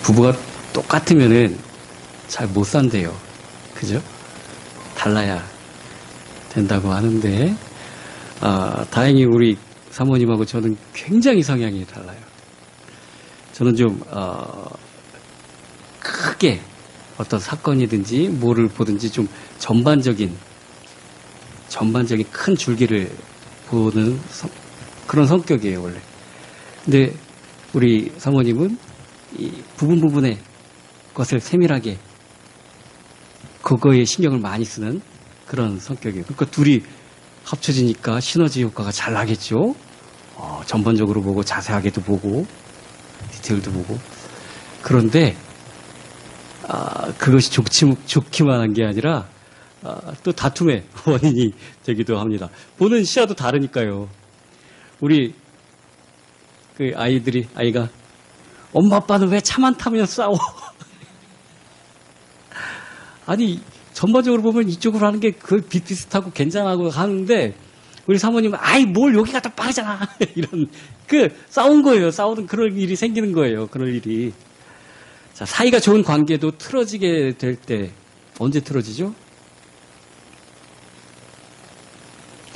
부부가 똑같으면은 잘 못 산대요. 그죠? 달라야 된다고 하는데, 다행히 우리 사모님하고 저는 굉장히 성향이 달라요. 저는 좀, 크게 어떤 사건이든지 뭐를 보든지 좀 전반적인 큰 줄기를 보는 그런 성격이에요, 원래. 근데 우리 사모님은 이 부분의 것을 세밀하게 그거에 신경을 많이 쓰는 그런 성격이에요. 그러니까 둘이 합쳐지니까 시너지 효과가 잘 나겠죠. 전반적으로 보고 자세하게도 보고 디테일도 보고. 그런데 그것이 좋기만 한 게 아니라 또 다툼의 원인이 되기도 합니다. 보는 시야도 다르니까요. 우리 그 아이가 엄마 아빠는 왜 차만 타면 싸워? 아니 전반적으로 보면 이쪽으로 하는 게 그 비슷비슷하고 괜찮하고 하는데 우리 사모님은 아이 뭘 여기 갖다 빠르잖아 이런 싸운 거예요. 싸우는 그런 일이 생기는 거예요. 그럴 일이. 자, 사이가 좋은 관계도 틀어지게 될 때 언제 틀어지죠?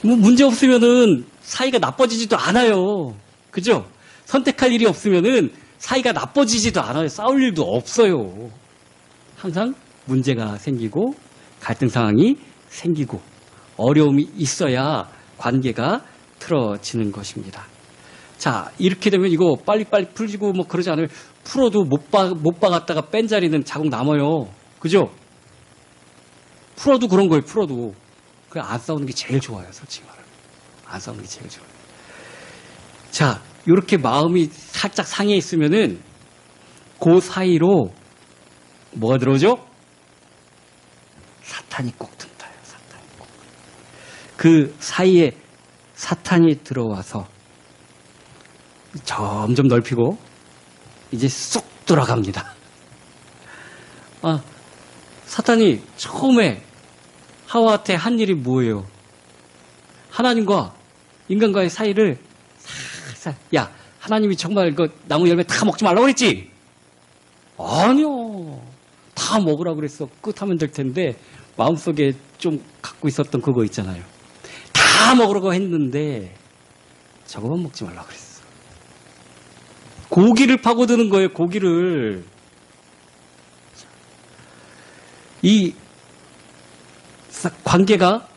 뭐 문제 없으면은 사이가 나빠지지도 않아요. 그죠? 선택할 일이 없으면은 사이가 나빠지지도 않아요. 싸울 일도 없어요. 항상 문제가 생기고 갈등 상황이 생기고 어려움이 있어야 관계가 틀어지는 것입니다. 자, 이렇게 되면 이거 빨리빨리 풀리고 뭐 그러지 않으면 풀어도 못 박았다가 뺀 자리는 자국 남아요. 그죠? 풀어도 그런 거예요. 풀어도. 그냥 안 싸우는 게 제일 좋아요. 솔직히 말하면. 안 싸우는 게 제일 좋아요. 자, 이렇게 마음이 살짝 상해 있으면은 그 사이로 뭐가 들어오죠? 사탄이 꼭 든다. 사탄이 꼭. 그 사이에 사탄이 들어와서 점점 넓히고 이제 쏙 들어갑니다. 사탄이 처음에 하와한테 한 일이 뭐예요? 하나님과 인간과의 사이를 살살, 야, 하나님이 정말 그 나무 열매 다 먹지 말라고 그랬지? 아니요. 다 먹으라고 그랬어. 끝하면 될 텐데 마음속에 좀 갖고 있었던 그거 있잖아요. 다 먹으라고 했는데 저거만 먹지 말라고 그랬어. 고기를 파고드는 거예요. 고기를. 이 관계가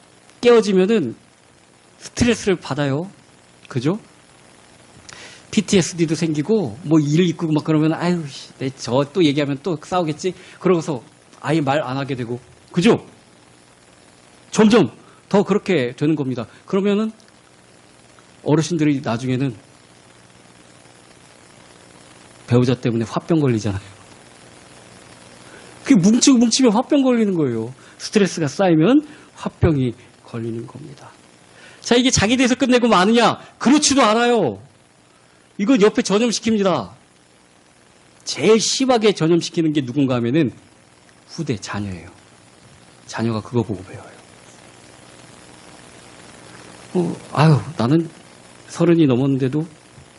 깨어지면은 스트레스를 받아요. 그죠? PTSD도 생기고 뭐 일 있고 막 그러면 아유 저 또 얘기하면 또 싸우겠지. 그러고서 아예 말 안 하게 되고. 그죠? 점점 더 그렇게 되는 겁니다. 그러면은 어르신들이 나중에는 배우자 때문에 화병 걸리잖아요. 그게 뭉치면 화병 걸리는 거예요. 스트레스가 쌓이면 화병이 걸리는 겁니다. 자, 이게 자기 대해서 끝내고 마느냐? 그렇지도 않아요. 이건 옆에 전염시킵니다. 제일 심하게 전염시키는 게 누군가 하면은 후대, 자녀예요. 자녀가 그거 보고 배워요. 나는 30이 넘었는데도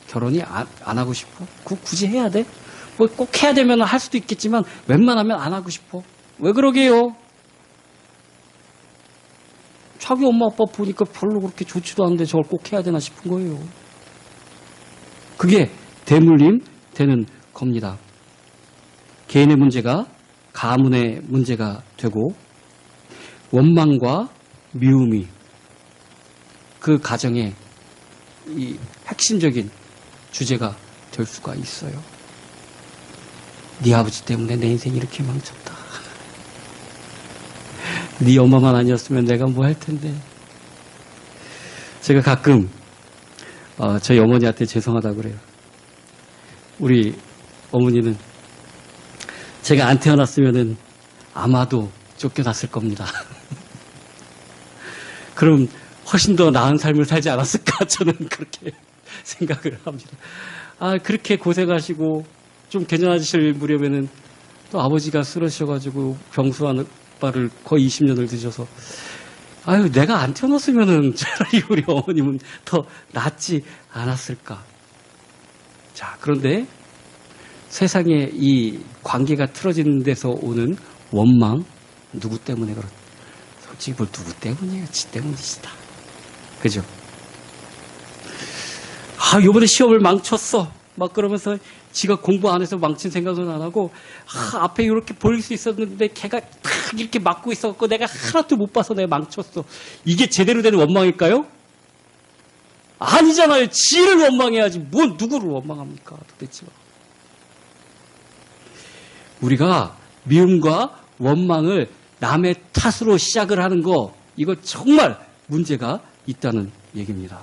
결혼이 안 하고 싶어? 굳이 해야 돼? 뭐 꼭 해야 되면 할 수도 있겠지만 웬만하면 안 하고 싶어. 왜 그러게요? 자기 엄마 아빠 보니까 별로 그렇게 좋지도 않은데 저걸 꼭 해야 되나 싶은 거예요. 그게 대물림 되는 겁니다. 개인의 문제가 가문의 문제가 되고 원망과 미움이 그 가정의 이 핵심적인 주제가 될 수가 있어요. 네 아버지 때문에 내 인생이 이렇게 망쳤다. 네 엄마만 아니었으면 내가 뭐 할 텐데. 제가 가끔 저희 어머니한테 죄송하다고 그래요. 우리 어머니는 제가 안 태어났으면은 아마도 쫓겨났을 겁니다. 그럼 훨씬 더 나은 삶을 살지 않았을까? 저는 그렇게 생각을 합니다. 그렇게 고생하시고 좀 괜찮아지실 무렵에는 또 아버지가 쓰러지셔가지고 병수한 바를 거의 20년을 드셔서 내가 안 태어났으면은 차라리 우리 어머님은 더 낫지 않았을까. 자, 그런데 세상에 이 관계가 틀어지는 데서 오는 원망, 누구 때문에 그렇? 솔직히 뭘 누구 때문이에요? 지 때문이시다. 그죠? 아, 요번에 시험을 망쳤어. 막 그러면서 지가 공부 안 해서 망친 생각은 안 하고, 아, 앞에 이렇게 보일 수 있었는데 걔가 탁 이렇게 막고 있었고 내가 하나도 못 봐서 내가 망쳤어. 이게 제대로 된 원망일까요? 아니잖아요. 지를 원망해야지. 뭘 누구를 원망합니까? 도대체. 우리가 미움과 원망을 남의 탓으로 시작을 하는 거, 이거 정말 문제가 있다는 얘기입니다.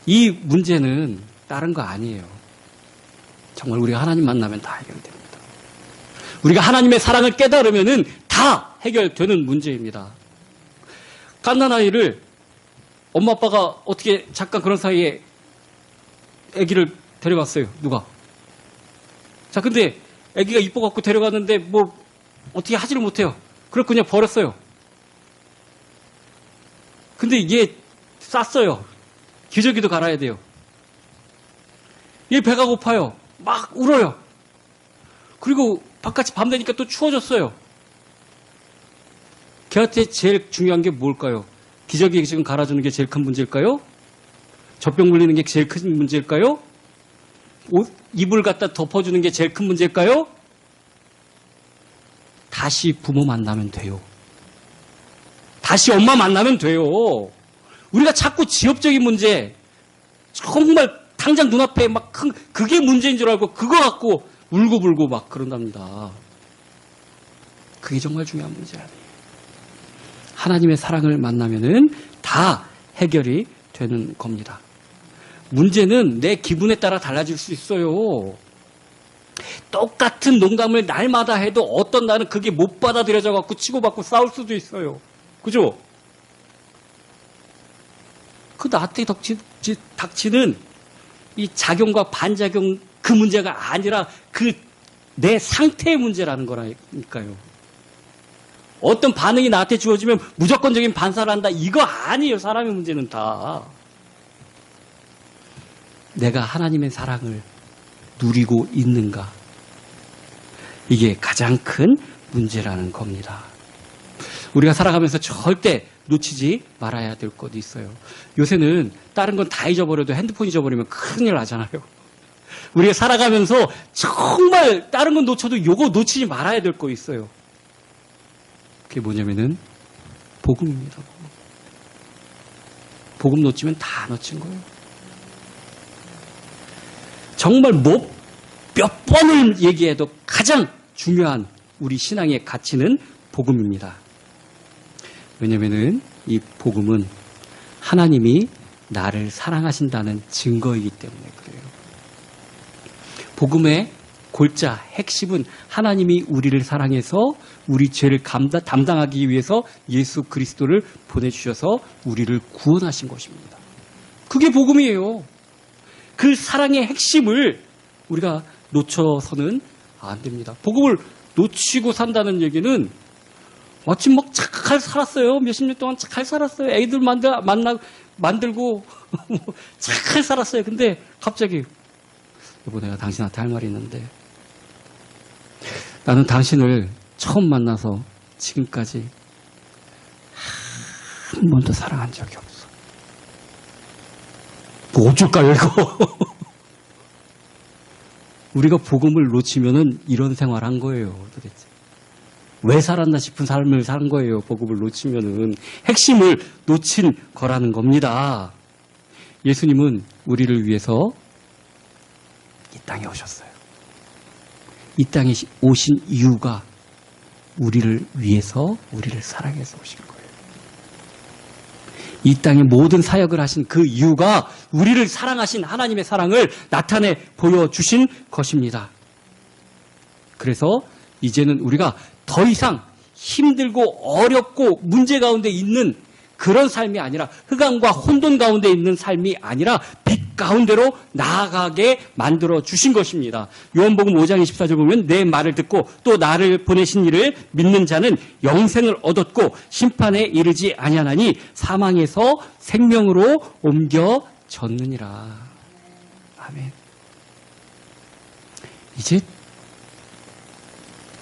이 문제는 다른 거 아니에요. 정말 우리가 하나님 만나면 다 해결됩니다. 우리가 하나님의 사랑을 깨달으면은 다 해결되는 문제입니다. 갓난아이를 엄마 아빠가 어떻게 잠깐 그런 사이에 아기를 데려갔어요. 누가? 자, 근데 아기가 이뻐갖고 데려갔는데 뭐 어떻게 하지를 못해요. 그래서 그냥 버렸어요. 근데 이게 쌌어요. 기저귀도 갈아야 돼요. 얘 배가 고파요. 막 울어요. 그리고 바깥이 밤 되니까 또 추워졌어요. 걔한테 제일 중요한 게 뭘까요? 기저귀 지금 갈아주는 게 제일 큰 문제일까요? 젖병 물리는 게 제일 큰 문제일까요? 이불 갖다 덮어주는 게 제일 큰 문제일까요? 다시 부모 만나면 돼요. 다시 엄마 만나면 돼요. 우리가 자꾸 지엽적인 문제, 정말 당장 눈앞에 막 그게 문제인 줄 알고 그거 갖고 울고불고 막 그런답니다. 그게 정말 중요한 문제 아니에요. 하나님의 사랑을 만나면은 다 해결이 되는 겁니다. 문제는 내 기분에 따라 달라질 수 있어요. 똑같은 농담을 날마다 해도 어떤 날은 그게 못 받아들여져 갖고 치고받고 싸울 수도 있어요. 그죠? 그 나한테 닥치는 이 작용과 반작용 그 문제가 아니라 그 내 상태의 문제라는 거라니까요. 어떤 반응이 나한테 주어지면 무조건적인 반사를 한다. 이거 아니에요. 사람의 문제는 다. 내가 하나님의 사랑을 누리고 있는가. 이게 가장 큰 문제라는 겁니다. 우리가 살아가면서 절대 놓치지 말아야 될 것도 있어요. 요새는 다른 건 다 잊어버려도 핸드폰 잊어버리면 큰일 나잖아요. 우리가 살아가면서 정말 다른 건 놓쳐도 요거 놓치지 말아야 될 거 있어요. 그게 뭐냐면은 복음입니다. 복음 놓치면 다 놓친 거예요. 정말 몇 번을 얘기해도 가장 중요한 우리 신앙의 가치는 복음입니다. 왜냐면은 이 복음은 하나님이 나를 사랑하신다는 증거이기 때문에 그래요. 복음의 골자, 핵심은 하나님이 우리를 사랑해서 우리 죄를 담당하기 위해서 예수 그리스도를 보내주셔서 우리를 구원하신 것입니다. 그게 복음이에요. 그 사랑의 핵심을 우리가 놓쳐서는 안 됩니다. 복음을 놓치고 산다는 얘기는 마침 막 잘 살았어요. 몇십 년 동안 잘 살았어요. 애들 만들고 잘 살았어요. 근데 갑자기 여보 내가 당신한테 할 말이 있는데 나는 당신을 처음 만나서 지금까지 한 번도 사랑한 적이 없어. 뭐 어쩔까요 이거? 우리가 복음을 놓치면은 이런 생활한 거예요. 도대체 왜 살았나 싶은 삶을 산 거예요. 복음을 놓치면은 핵심을 놓친 거라는 겁니다. 예수님은 우리를 위해서 이 땅에 오셨어요. 이 땅에 오신 이유가 우리를 위해서 우리를 사랑해서 오신 거예요. 이 땅에 모든 사역을 하신 그 이유가 우리를 사랑하신 하나님의 사랑을 나타내 보여주신 것입니다. 그래서 이제는 우리가 더 이상 힘들고 어렵고 문제 가운데 있는 그런 삶이 아니라 흑암과 혼돈 가운데 있는 삶이 아니라 빛 가운데로 나아가게 만들어 주신 것입니다. 요한복음 5장 24절 보면 내 말을 듣고 또 나를 보내신 이를 믿는 자는 영생을 얻었고 심판에 이르지 아니하나니 사망에서 생명으로 옮겨졌느니라. 아멘. 이제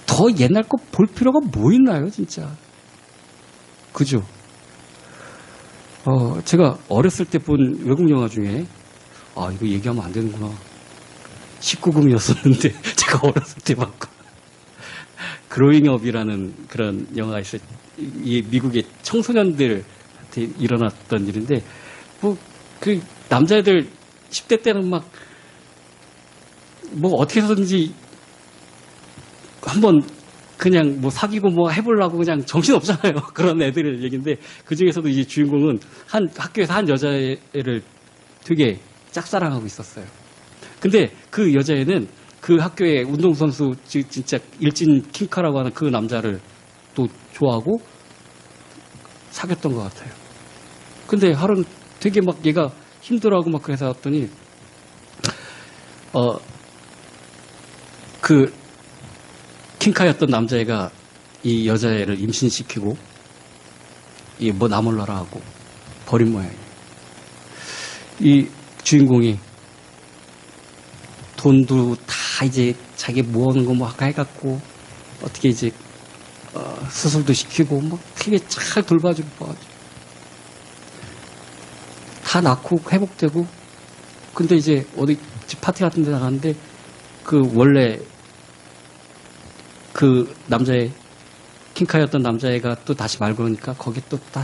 더 옛날 거 볼 필요가 뭐 있나요, 진짜. 그죠? 제가 어렸을 때 본 외국 영화 중에, 이거 얘기하면 안 되는구나. 19금이었었는데, 제가 어렸을 때 봤고. 그로잉업이라는 그런 영화가 있어요. 이 미국의 청소년들한테 일어났던 일인데, 그 남자애들 10대 때는 어떻게 해서든지 한번 그냥 사귀고 해보려고 그냥 정신없잖아요. 그런 애들의 얘기인데, 그 중에서도 이제 주인공은 학교에서 한 여자애를 되게 짝사랑하고 있었어요. 근데 그 여자애는 그 학교의 운동선수, 진짜 일진 킹카라고 하는 그 남자를 또 좋아하고 사귀었던 것 같아요. 근데 하루는 되게 얘가 힘들어하고 그래서 왔더니, 그 킹카였던 남자애가 이 여자애를 임신시키고, 나몰라라 하고 버린 모양이에요. 이 주인공이 돈도 다 이제 자기 모으는 거 해갖고, 어떻게 이제, 수술도 시키고, 되게 잘 돌봐주고, 다 낳고 회복되고, 근데 이제 어디 파티 같은 데 나갔는데, 원래, 그 남자애, 킹카였던 남자애가 또 다시 말 걸으니까, 거기 또 다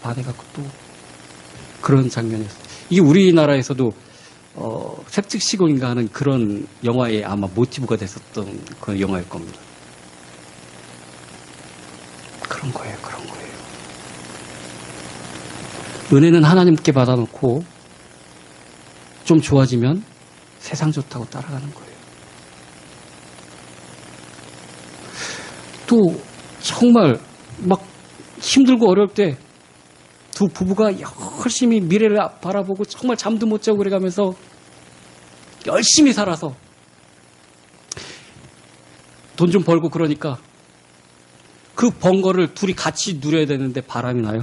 반해갖고 또, 그런 장면이었어요. 이게 우리나라에서도, 색즉시공인가 하는 그런 영화에 아마 모티브가 됐었던 그런 영화일 겁니다. 그런 거예요. 은혜는 하나님께 받아놓고 좀 좋아지면 세상 좋다고 따라가는 거예요. 또 정말 힘들고 어려울 때 두 부부가 열심히 미래를 바라보고 정말 잠도 못 자고 그래가면서 열심히 살아서 돈 좀 벌고 그러니까 그 번 거를 둘이 같이 누려야 되는데 바람이 나요.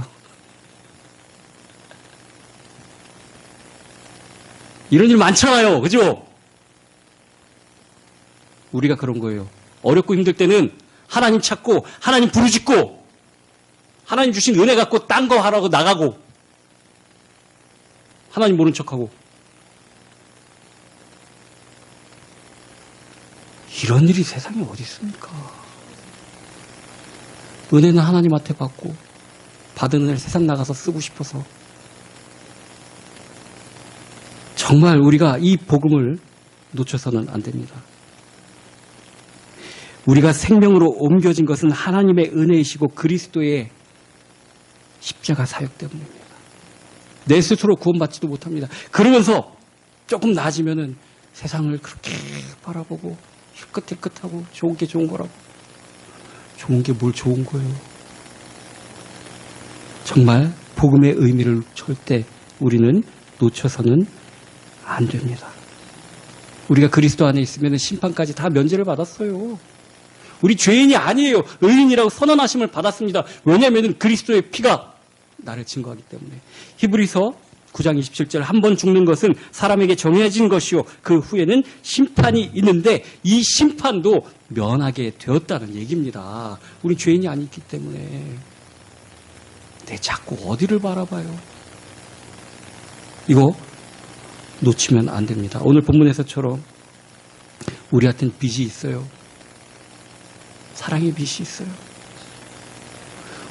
이런 일 많잖아요. 그죠? 우리가 그런 거예요. 어렵고 힘들 때는 하나님 찾고 하나님 부르짖고 하나님 주신 은혜 갖고 딴 거 하라고 나가고 하나님 모른 척하고 이런 일이 세상에 어디 있습니까? 은혜는 하나님한테 받고 받은 은혜를 세상 나가서 쓰고 싶어서 정말 우리가 이 복음을 놓쳐서는 안 됩니다. 우리가 생명으로 옮겨진 것은 하나님의 은혜이시고 그리스도의 십자가 사역 때문입니다. 내 스스로 구원받지도 못합니다. 그러면서 조금 나아지면은 세상을 그렇게 바라보고 힐끗힐끗하고 좋은 게 좋은 거라고. 좋은 게 뭘 좋은 거예요. 정말 복음의 의미를 절대 우리는 놓쳐서는 안 됩니다. 우리가 그리스도 안에 있으면 심판까지 다 면제를 받았어요. 우리 죄인이 아니에요. 의인이라고 선언하심을 받았습니다. 왜냐하면 그리스도의 피가 나를 증거하기 때문에. 히브리서 9장 27절 한 번 죽는 것은 사람에게 정해진 것이요 그 후에는 심판이 있는데 이 심판도 면하게 되었다는 얘기입니다. 우리 죄인이 아니기 때문에. 내 자꾸 어디를 바라봐요. 이거 놓치면 안 됩니다. 오늘 본문에서처럼 우리한테는 빚이 있어요. 사랑의 빚이 있어요.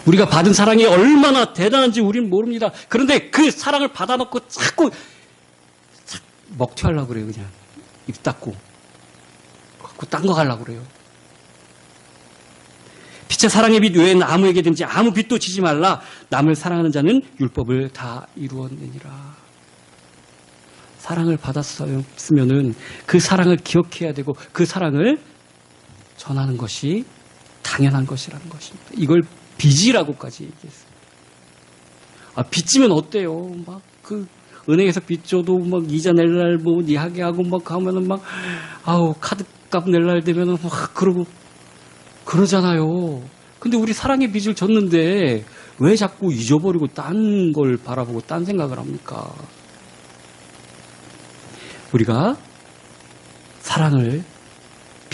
우리가 받은 사랑이 얼마나 대단한지 우리는 모릅니다. 그런데 그 사랑을 받아놓고 자꾸 먹튀하려고 그래요. 그냥 입 닫고 딴 거 가려고 그래요. 빛의 사랑의 빛 외에는 아무에게든지 아무 빚도 지지 말라. 남을 사랑하는 자는 율법을 다 이루었느니라. 사랑을 받았으면은 그 사랑을 기억해야 되고 그 사랑을 전하는 것이 당연한 것이라는 것입니다. 이걸 빚이라고까지 얘기했어요. 빚지면 어때요? 은행에서 빚 줘도 이자 낼 날 니하게 하고 하면은 카드값 낼 날 되면은 그러고 그러잖아요. 근데 우리 사랑의 빚을 졌는데 왜 자꾸 잊어버리고 딴 걸 바라보고 딴 생각을 합니까? 우리가 사랑을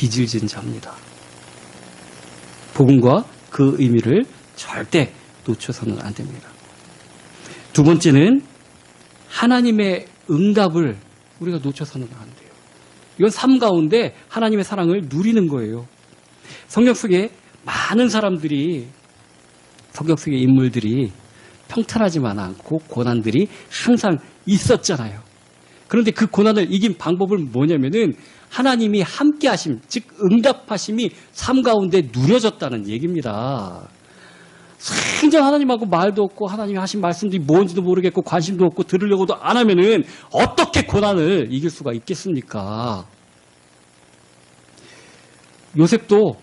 빚을 진 자입니다. 복음과 그 의미를 절대 놓쳐서는 안 됩니다. 두 번째는 하나님의 응답을 우리가 놓쳐서는 안 돼요. 이건 삶 가운데 하나님의 사랑을 누리는 거예요. 성경 속에 많은 사람들이, 성경 속의 인물들이 평탄하지만 않고 고난들이 항상 있었잖아요. 그런데 그 고난을 이긴 방법은 뭐냐면은 하나님이 함께 하심, 즉 응답하심이 삶 가운데 누려졌다는 얘기입니다. 생전 하나님하고 말도 없고 하나님이 하신 말씀들이 뭔지도 모르겠고 관심도 없고 들으려고도 안 하면은 어떻게 고난을 이길 수가 있겠습니까? 요셉도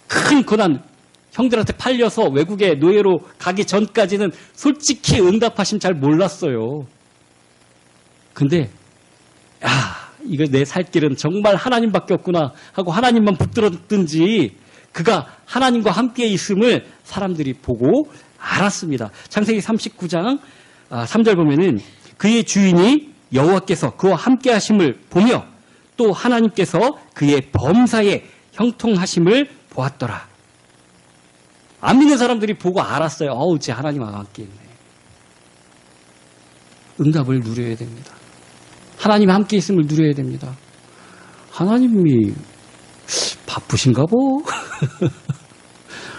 큰 고난, 형들한테 팔려서 외국에 노예로 가기 전까지는 솔직히 응답하심 잘 몰랐어요. 근데 이거 내 살 길은 정말 하나님밖에 없구나 하고 하나님만 붙들었든지 그가 하나님과 함께 있음을 사람들이 보고 알았습니다. 창세기 39장 3절 보면은 그의 주인이 여호와께서 그와 함께 하심을 보며 또 하나님께서 그의 범사에 형통하심을 보았더라. 안 믿는 사람들이 보고 알았어요. 쟤 하나님과 함께 있네. 응답을 누려야 됩니다. 하나님 함께 있음을 누려야 됩니다. 하나님이 바쁘신가 보?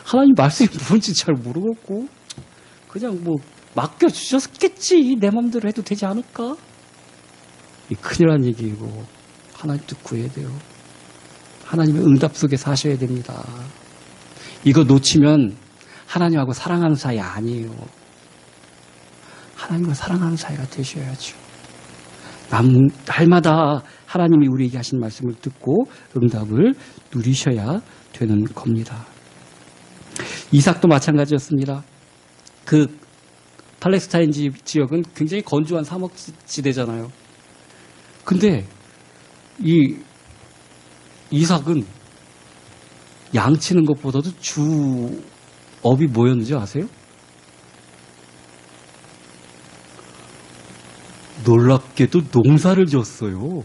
하나님 말씀이 뭔지 잘 모르겠고 그냥 뭐 맡겨주셨겠지. 내 맘대로 해도 되지 않을까? 이 큰일 난 얘기이고 하나님도 구해야 돼요. 하나님의 응답 속에 사셔야 됩니다. 이거 놓치면 하나님하고 사랑하는 사이 아니에요. 하나님과 사랑하는 사이가 되셔야죠. 날마다 하나님이 우리에게 하신 말씀을 듣고 응답을 누리셔야 되는 겁니다. 이삭도 마찬가지였습니다. 그 팔레스타인 지역은 굉장히 건조한 사막지대잖아요. 근데 이 이삭은 양치는 것보다도 주업이 뭐였는지 아세요? 놀랍게도 농사를 지었어요.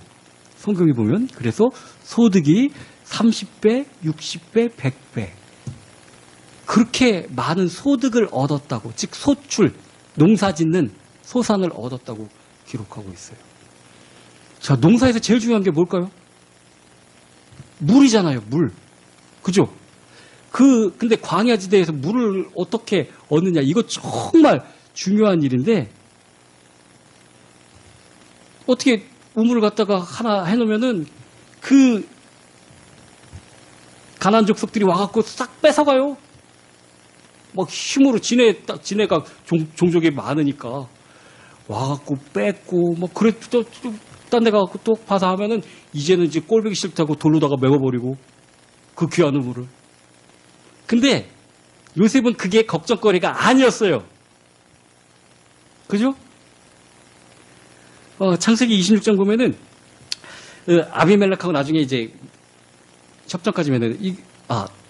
성경에 보면. 그래서 소득이 30배, 60배, 100배. 그렇게 많은 소득을 얻었다고, 즉 소출, 농사 짓는 소산을 얻었다고 기록하고 있어요. 자, 농사에서 제일 중요한 게 뭘까요? 물이잖아요, 물. 그죠? 근데 광야지대에서 물을 어떻게 얻느냐, 이거 정말 중요한 일인데, 어떻게 우물을 갖다가 하나 해놓으면은 그 가나안 족속들이 와갖고 싹 뺏어가요. 막 힘으로 지네가 종족이 많으니까 와갖고 뺏고 막 그래 또 딴 데 가갖고 또 파서 하면은 이제는 이제 꼴보기 싫다고 돌로다가 메워버리고 그 귀한 우물을. 근데 요셉은 그게 걱정거리가 아니었어요. 그죠? 창세기 26장 보면은 아비멜렉하고 나중에 이제 협정까지 맺는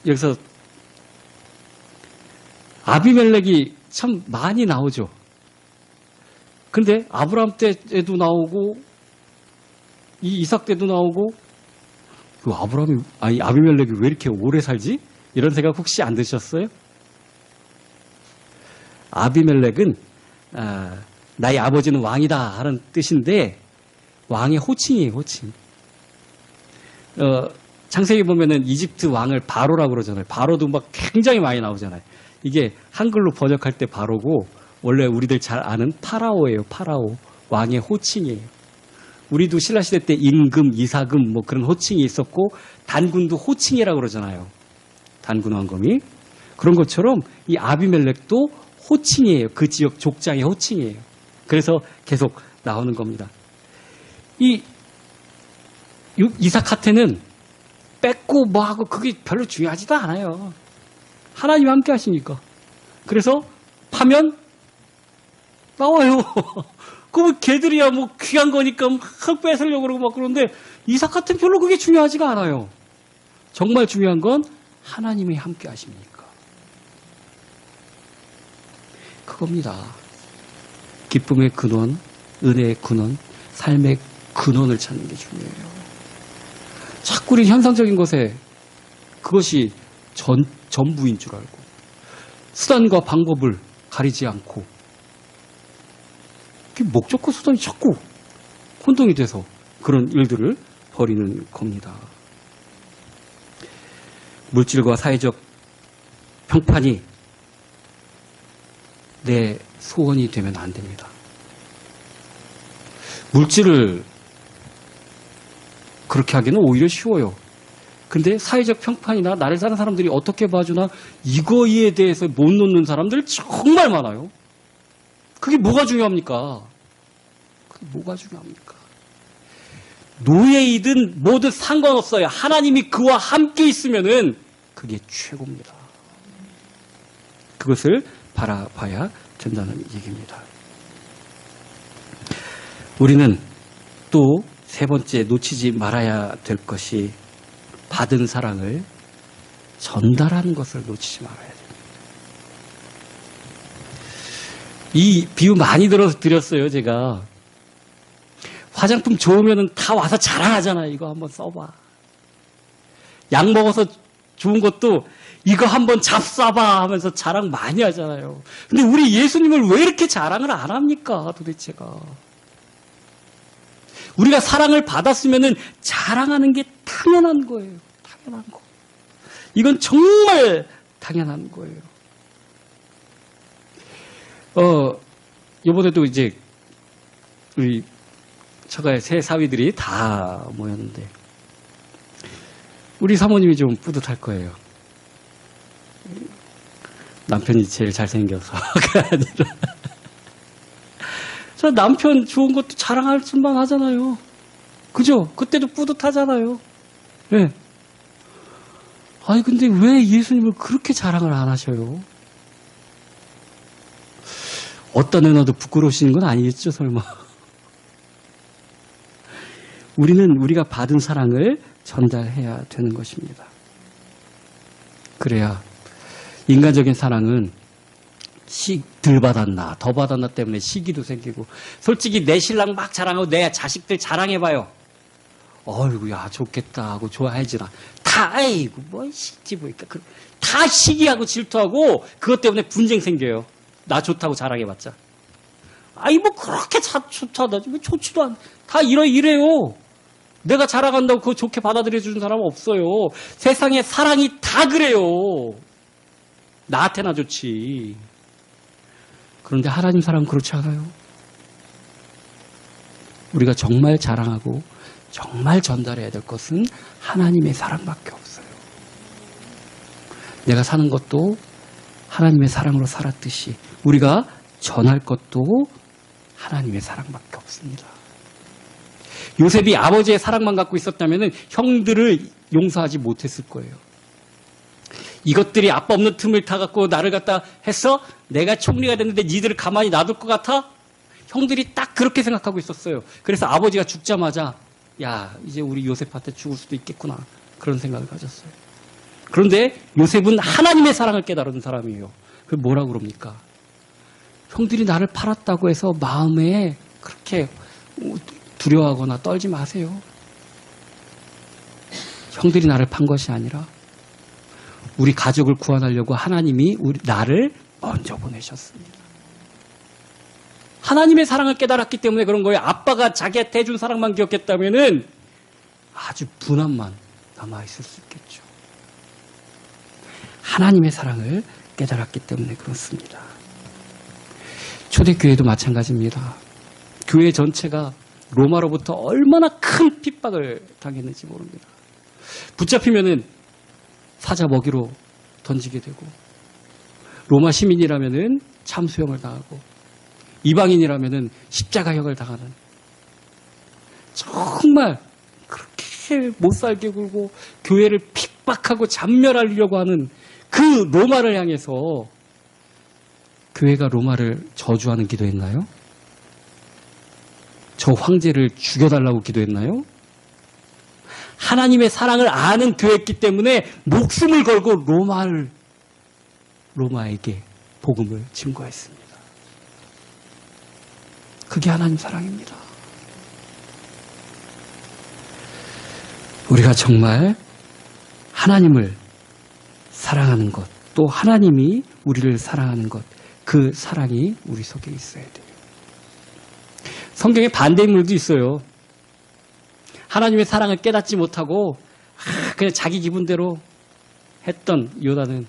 여기서 아비멜렉이 참 많이 나오죠. 근데 아브라함 때에도 나오고 이 이삭 때도 나오고 아비멜렉이 왜 이렇게 오래 살지? 이런 생각 혹시 안 드셨어요? 아비멜렉은 나의 아버지는 왕이다 하는 뜻인데 왕의 호칭이에요, 호칭. 창세기 보면은 이집트 왕을 바로라고 그러잖아요. 바로도 막 굉장히 많이 나오잖아요. 이게 한글로 번역할 때 바로고 원래 우리들 잘 아는 파라오예요. 파라오. 왕의 호칭이에요. 우리도 신라시대 때 임금, 이사금 뭐 그런 호칭이 있었고 단군도 호칭이라고 그러잖아요. 단군 왕검이. 그런 것처럼 이 아비멜렉도 호칭이에요. 그 지역 족장의 호칭이에요. 그래서 계속 나오는 겁니다. 이 이삭한테는 뺏고 뭐하고 그게 별로 중요하지도 않아요. 하나님 함께 하시니까. 그래서 파면 나와요. 그럼 걔들이야 뭐 귀한 거니까 막 뺏으려고 그러고 막 그러는데 이삭한테는 별로 그게 중요하지가 않아요. 정말 중요한 건 하나님이 함께 하십니까? 그겁니다. 기쁨의 근원, 은혜의 근원, 삶의 근원을 찾는 게 중요해요. 자꾸 우리 현상적인 것에 그것이 전부인 줄 알고 수단과 방법을 가리지 않고 목적과 수단이 자꾸 혼동이 돼서 그런 일들을 벌이는 겁니다. 물질과 사회적 평판이 내 소원이 되면 안 됩니다. 물질을 그렇게 하기는 오히려 쉬워요. 근데 사회적 평판이나 나를 사는 사람들이 어떻게 봐주나 이거에 대해서 못 놓는 사람들 정말 많아요. 그게 뭐가 중요합니까? 그게 뭐가 중요합니까? 노예이든 뭐든 상관없어요. 하나님이 그와 함께 있으면은 그게 최고입니다. 그것을 바라봐야 된다는 얘기입니다. 우리는 또 세 번째 놓치지 말아야 될 것이 받은 사랑을 전달하는 것을 놓치지 말아야 됩니다. 이 비유 많이 드렸어요, 제가. 화장품 좋으면 다 와서 자랑하잖아요. 이거 한번 써봐. 약 먹어서 좋은 것도 이거 한번 잡숴봐 하면서 자랑 많이 하잖아요. 근데 우리 예수님을 왜 이렇게 자랑을 안 합니까, 도대체가? 우리가 사랑을 받았으면 자랑하는 게 당연한 거예요. 당연한 거. 이건 정말 당연한 거예요. 이번에도 이제 우리 처가의 새 사위들이 다 모였는데 우리 사모님이 좀 뿌듯할 거예요. 남편이 제일 잘생겨서가 아니라 저 남편 좋은 것도 자랑할 줄만 하잖아요. 그죠? 그때도 뿌듯하잖아요. 네. 아니 근데 왜 예수님을 그렇게 자랑을 안 하셔요? 어떤 애나도 부끄러우신 건 아니겠죠, 설마. 우리는 우리가 받은 사랑을 전달해야 되는 것입니다. 그래야 인간적인 사랑은 덜 받았나 더 받았나 때문에 시기도 생기고, 솔직히 내 신랑 막 자랑하고 내 자식들 자랑해봐요. 어이구 야 좋겠다 하고 좋아하지나 다 아이고 뭐 시기 보니까 다 시기하고 질투하고 그것 때문에 분쟁 생겨요. 나 좋다고 자랑해봤자 아이 뭐 그렇게 좋다 뭐 좋지도 않 다 이래요. 내가 자랑한다고 그거 좋게 받아들여주는 사람은 없어요. 세상에 사랑이 다 그래요. 나한테나 좋지. 그런데 하나님 사랑은 그렇지 않아요. 우리가 정말 자랑하고 정말 전달해야 될 것은 하나님의 사랑밖에 없어요. 내가 사는 것도 하나님의 사랑으로 살았듯이 우리가 전할 것도 하나님의 사랑밖에 없습니다. 요셉이 아버지의 사랑만 갖고 있었다면 형들을 용서하지 못했을 거예요. 이것들이 아빠 없는 틈을 타갖고 나를 갖다 했어? 내가 총리가 됐는데 니들을 가만히 놔둘 것 같아? 형들이 딱 그렇게 생각하고 있었어요. 그래서 아버지가 죽자마자 야 이제 우리 요셉한테 죽을 수도 있겠구나 그런 생각을 가졌어요. 그런데 요셉은 하나님의 사랑을 깨달은 사람이에요. 그게 뭐라고 그럽니까? 형들이 나를 팔았다고 해서 마음에 그렇게 두려워하거나 떨지 마세요. 형들이 나를 판 것이 아니라 우리 가족을 구원하려고 하나님이 나를 먼저 보내셨습니다. 하나님의 사랑을 깨달았기 때문에 그런 거예요. 아빠가 자기한테 해준 사랑만 기억했다면은 아주 분함만 남아있을 수 있겠죠. 하나님의 사랑을 깨달았기 때문에 그렇습니다. 초대교회도 마찬가지입니다. 교회 전체가 로마로부터 얼마나 큰 핍박을 당했는지 모릅니다. 붙잡히면은 사자 먹이로 던지게 되고, 로마 시민이라면은 참수형을 당하고, 이방인이라면은 십자가형을 당하는, 정말 그렇게 못살게 굴고 교회를 핍박하고 잔멸하려고 하는 그 로마를 향해서 교회가 로마를 저주하는 기도했나요? 저 황제를 죽여달라고 기도했나요? 하나님의 사랑을 아는 교회였기 때문에 목숨을 걸고 로마에게 복음을 증거했습니다. 그게 하나님 사랑입니다. 우리가 정말 하나님을 사랑하는 것, 또 하나님이 우리를 사랑하는 것, 그 사랑이 우리 속에 있어야 돼요. 성경에 반대 인물도 있어요. 하나님의 사랑을 깨닫지 못하고 그냥 자기 기분대로 했던 요나는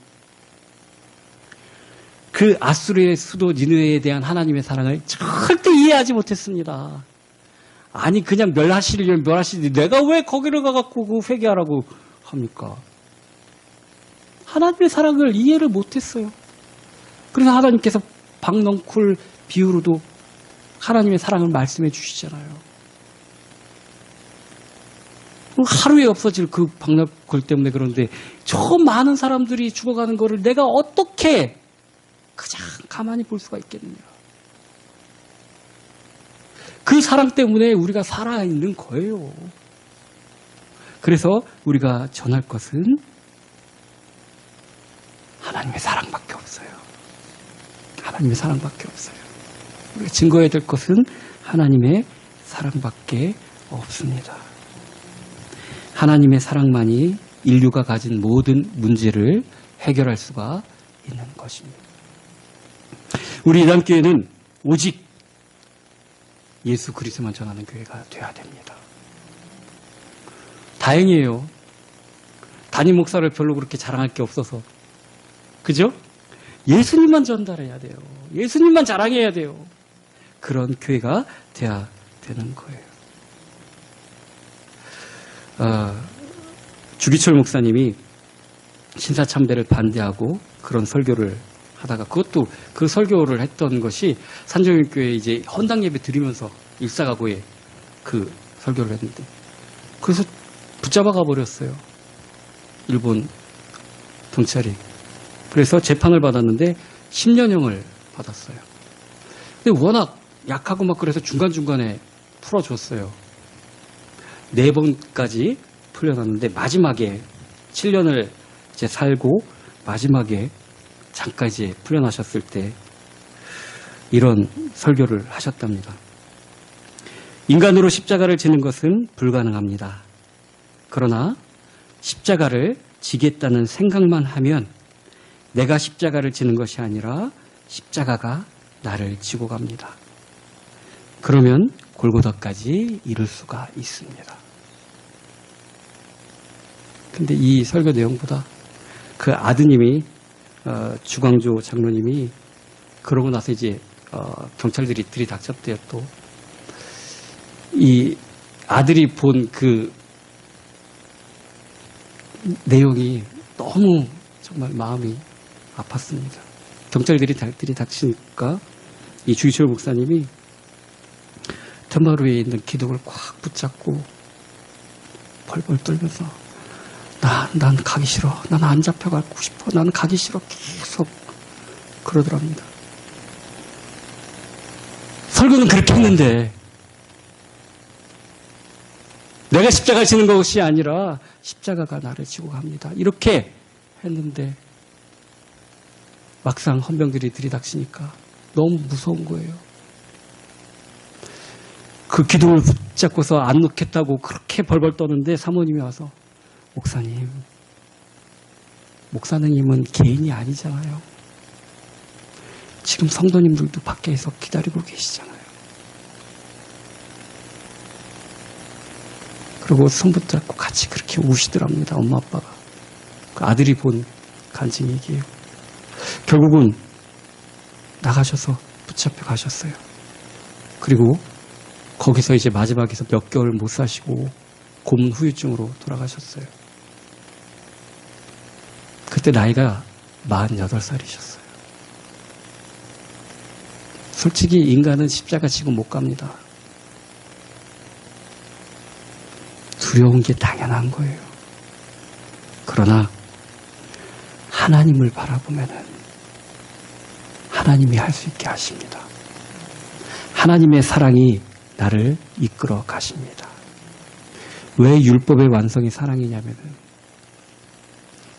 그 아수르의 수도 니느웨에 대한 하나님의 사랑을 절대 이해하지 못했습니다. 아니 그냥 멸하시니 내가 왜 거기를 가갖고 그 회개하라고 합니까? 하나님의 사랑을 이해를 못했어요. 그래서 하나님께서 박넝쿨 비유로도 하나님의 사랑을 말씀해 주시잖아요. 하루에 없어질 그 박넝쿨 때문에 그런데 저 많은 사람들이 죽어가는 거를 내가 어떻게 그냥 가만히 볼 수가 있겠느냐. 그 사랑 때문에 우리가 살아있는 거예요. 그래서 우리가 전할 것은 하나님의 사랑밖에 없어요. 하나님의 사랑밖에 없어요. 우리가 증거해야 될 것은 하나님의 사랑밖에 없습니다. 하나님의 사랑만이 인류가 가진 모든 문제를 해결할 수가 있는 것입니다. 우리 이단교회는 오직 예수 그리스도만 전하는 교회가 되어야 됩니다. 다행이에요. 담임 목사를 별로 그렇게 자랑할 게 없어서. 그죠? 예수님만 전달해야 돼요. 예수님만 자랑해야 돼요. 그런 교회가 되어야 되는 거예요. 주기철 목사님이 신사참배를 반대하고 그런 설교를 하다가 그것도 그 설교를 했던 것이 산정일교회 이제 헌당 예배 드리면서 일사가고에 그 설교를 했는데 그래서 붙잡아가 버렸어요. 일본 경찰이. 그래서 재판을 받았는데 10년형을 받았어요. 근데 워낙 약하고 막 그래서 중간중간에 풀어줬어요. 4번까지 풀려났는데 마지막에 7년을 이제 살고 마지막에 잠깐 이제 풀려나셨을 때 이런 설교를 하셨답니다. 인간으로 십자가를 지는 것은 불가능합니다. 그러나 십자가를 지겠다는 생각만 하면 내가 십자가를 지는 것이 아니라 십자가가 나를 지고 갑니다. 그러면 골고다까지 이룰 수가 있습니다. 근데 이 설교 내용보다 그 아드님이 주광조 장로님이 그러고 나서 이제 경찰들이 들이닥쳤대요. 또 이 아들이 본 그 내용이 너무 정말 마음이 아팠습니다. 경찰들이 들이닥치니까 이 주기철 목사님이 텐마루에 있는 기둥을 꽉 붙잡고 벌벌 떨면서 난 가기 싫어. 난 안 잡혀가고 싶어. 난 가기 싫어. 계속 그러더랍니다. 설교는 그렇게 했는데 내가 십자가를 지는 것이 아니라 십자가가 나를 지고 갑니다. 이렇게 했는데 막상 헌병들이 들이닥치니까 너무 무서운 거예요. 그 기둥을 붙잡고서 안 놓겠다고 그렇게 벌벌 떠는데 사모님이 와서 목사님은 개인이 아니잖아요. 지금 성도님들도 밖에서 기다리고 계시잖아요. 그리고 손 붙잡고 같이 그렇게 우시더랍니다. 엄마 아빠가. 그 아들이 본 간증 얘기예요. 결국은 나가셔서 붙잡혀 가셨어요. 그리고 거기서 이제 마지막에서 몇 개월 못 사시고 고문 후유증으로 돌아가셨어요. 그때 나이가 48살이셨어요. 솔직히 인간은 십자가 지고 못 갑니다. 두려운 게 당연한 거예요. 그러나 하나님을 바라보면은 하나님이 할 수 있게 하십니다. 하나님의 사랑이 나를 이끌어 가십니다. 왜 율법의 완성이 사랑이냐면은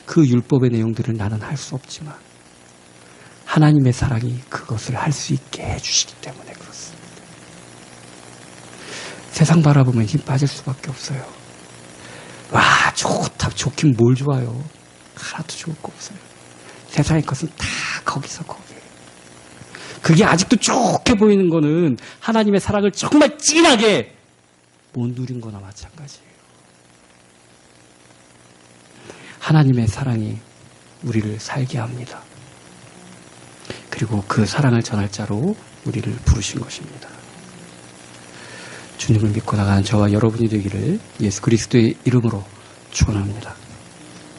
그 율법의 내용들을 나는 할 수 없지만 하나님의 사랑이 그것을 할 수 있게 해주시기 때문에 그렇습니다. 세상 바라보면 힘 빠질 수밖에 없어요. 좋다. 좋긴 뭘 좋아요. 하나도 좋을 거 없어요. 세상의 것은 다 거기서 거기에요. 그게 아직도 좋게 보이는 거는 하나님의 사랑을 정말 진하게 못 누린 거나 마찬가지예요. 하나님의 사랑이 우리를 살게 합니다. 그리고 그 사랑을 전할 자로 우리를 부르신 것입니다. 주님을 믿고 나가는 저와 여러분이 되기를 예수 그리스도의 이름으로 축원합니다.